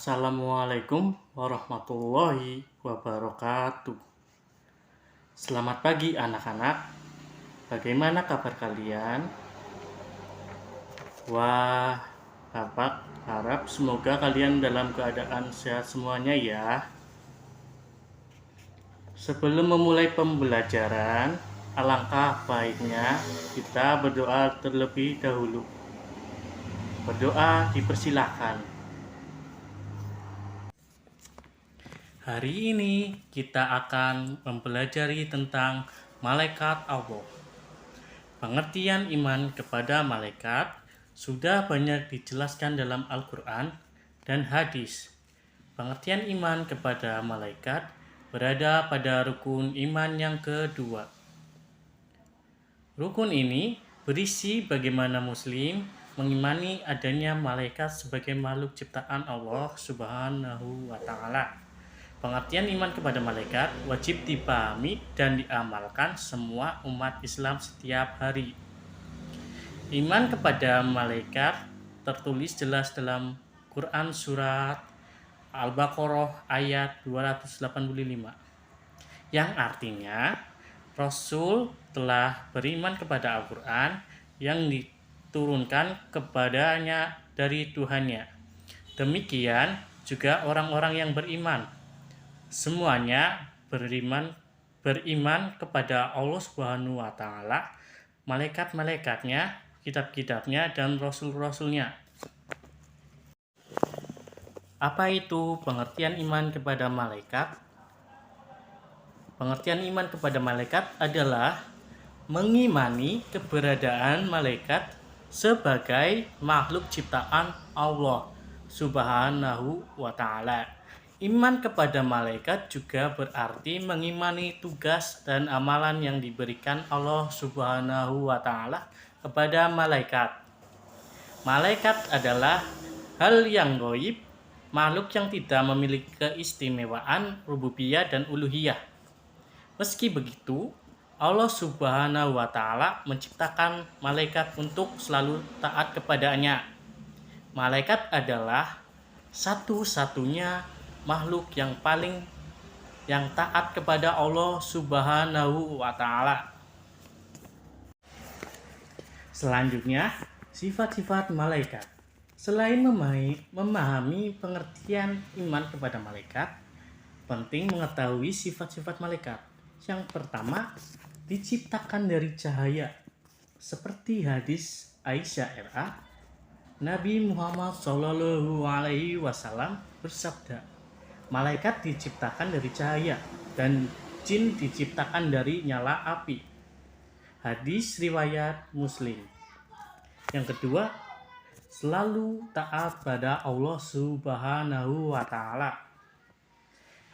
Assalamualaikum warahmatullahi wabarakatuh. Selamat pagi anak-anak. Bagaimana kabar kalian? Wah, Bapak harap semoga kalian dalam keadaan sehat semuanya ya. Sebelum memulai pembelajaran, alangkah baiknya kita berdoa terlebih dahulu. Berdoa dipersilakan. Hari ini kita akan mempelajari tentang malaikat Allah. Pengertian iman kepada malaikat sudah banyak dijelaskan dalam Al-Quran dan hadis. Pengertian iman kepada malaikat berada pada rukun iman yang kedua. Rukun ini berisi bagaimana Muslim mengimani adanya malaikat sebagai makhluk ciptaan Allah Subhanahu wa Ta'ala. Pengertian iman kepada malaikat wajib dipahami dan diamalkan semua umat Islam setiap hari. Iman kepada malaikat tertulis jelas dalam Quran surat Al-Baqarah ayat 285, yang artinya Rasul telah beriman kepada Al-Quran yang diturunkan kepadanya dari Tuhannya. Demikian juga orang-orang yang beriman. Semuanya beriman kepada Allah Subhanahu wa Ta'ala, malaikat-malaikatnya, kitab-kitabnya, dan rasul-rasulnya. Apa itu pengertian iman kepada malaikat? Pengertian iman kepada malaikat adalah mengimani keberadaan malaikat sebagai makhluk ciptaan Allah Subhanahu wa Ta'ala. Iman kepada malaikat juga berarti mengimani tugas dan amalan yang diberikan Allah Subhanahu wa Ta'ala kepada malaikat. Malaikat adalah hal yang gaib, makhluk yang tidak memiliki keistimewaan rububiyah dan uluhiyah. Meski begitu, Allah Subhanahu wa Ta'ala menciptakan malaikat untuk selalu taat kepadanya. Malaikat adalah satu-satunya makhluk yang taat kepada Allah Subhanahu wa Ta'ala. Selanjutnya, sifat-sifat malaikat. Selain memahami pengertian iman kepada malaikat, penting mengetahui sifat-sifat malaikat. Yang pertama, diciptakan dari cahaya. Seperti hadis Aisyah RA, Nabi Muhammad SAW bersabda, malaikat diciptakan dari cahaya dan jin diciptakan dari nyala api. Hadis riwayat Muslim. Yang kedua, selalu taat pada Allah Subhanahu wa Ta'ala.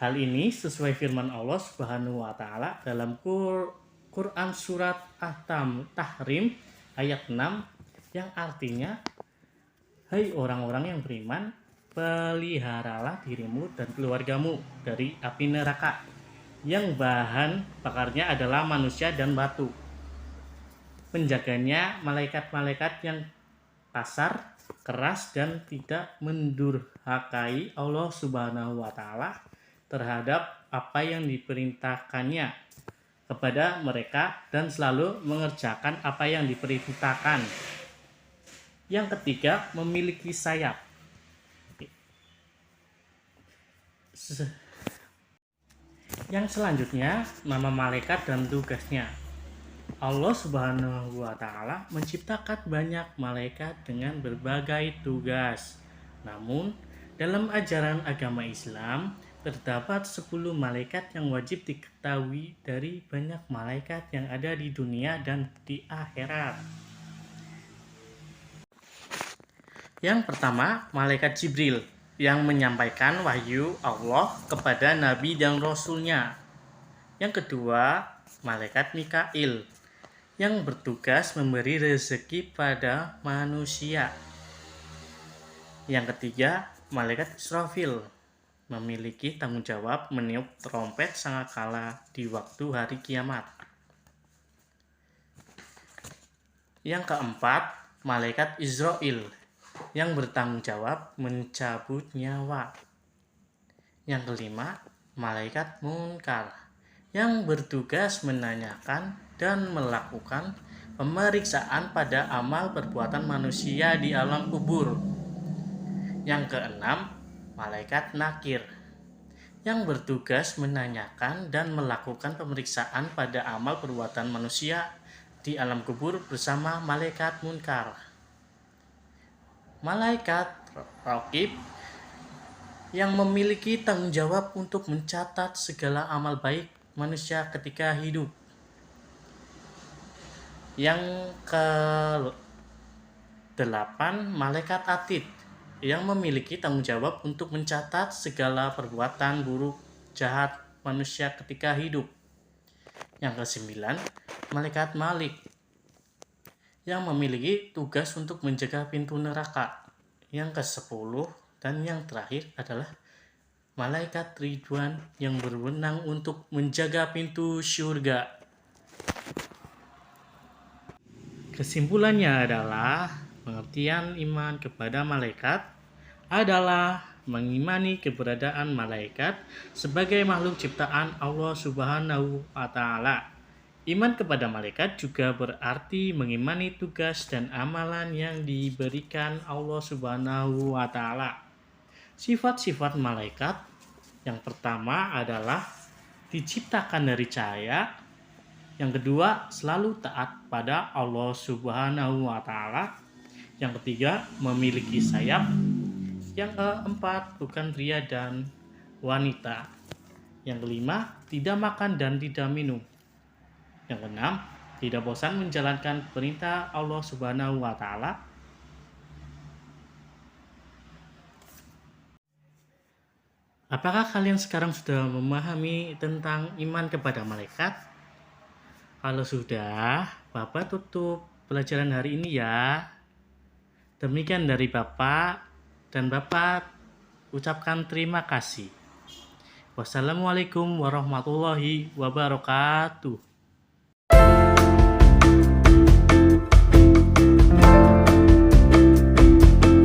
Hal ini sesuai firman Allah Subhanahu wa Ta'ala dalam Quran surat At-Tahrim ayat 6, yang artinya, hai orang-orang yang beriman, peliharalah dirimu dan keluargamu dari api neraka yang bahan bakarnya adalah manusia dan batu. Penjaganya malaikat-malaikat yang kasar, keras, dan tidak mendurhakai Allah Subhanahu wa Ta'ala terhadap apa yang diperintahkannya kepada mereka dan selalu mengerjakan apa yang diperintahkan. Yang ketiga, memiliki sayap. Yang selanjutnya, nama malaikat dan tugasnya. Allah Subhanahu wa Ta'ala menciptakan banyak malaikat dengan berbagai tugas. Namun, dalam ajaran agama Islam, terdapat 10 malaikat yang wajib diketahui dari banyak malaikat yang ada di dunia dan di akhirat. Yang pertama, malaikat Jibril yang menyampaikan wahyu Allah kepada Nabi dan Rasulnya. Yang kedua, malaikat Mikail yang bertugas memberi rezeki pada manusia. Yang ketiga, malaikat Israfil memiliki tanggung jawab meniup trompet sangkakala di waktu hari kiamat. Yang keempat, malaikat Israil yang bertanggung jawab mencabut nyawa. Yang kelima, malaikat munkar yang bertugas menanyakan dan melakukan pemeriksaan pada amal perbuatan manusia di alam kubur. Yang keenam, malaikat nakir yang bertugas menanyakan dan melakukan pemeriksaan pada amal perbuatan manusia di alam kubur bersama malaikat munkar. Malaikat raqib yang memiliki tanggung jawab untuk mencatat segala amal baik manusia ketika hidup. Yang ke-8, malaikat atid yang memiliki tanggung jawab untuk mencatat segala perbuatan buruk jahat manusia ketika hidup. Yang ke-9, malaikat malik yang memiliki tugas untuk menjaga pintu neraka. Yang ke-10 dan yang terakhir adalah malaikat Ridwan yang berwenang untuk menjaga pintu surga. Kesimpulannya adalah pengertian iman kepada malaikat adalah mengimani keberadaan malaikat sebagai makhluk ciptaan Allah Subhanahu wa Ta'ala. Iman kepada malaikat juga berarti mengimani tugas dan amalan yang diberikan Allah Subhanahu wa Ta'ala. Sifat-sifat malaikat yang pertama adalah diciptakan dari cahaya. Yang kedua, selalu taat pada Allah Subhanahu wa Ta'ala. Yang ketiga, memiliki sayap. Yang keempat, bukan pria dan wanita. Yang kelima, tidak makan dan tidak minum. Yang keenam, tidak bosan menjalankan perintah Allah Subhanahu wa Ta'ala. Apakah kalian sekarang sudah memahami tentang iman kepada malaikat? Kalau sudah, Bapak tutup pelajaran hari ini ya. Demikian dari Bapak, dan Bapak ucapkan terima kasih. Wassalamualaikum warahmatullahi wabarakatuh.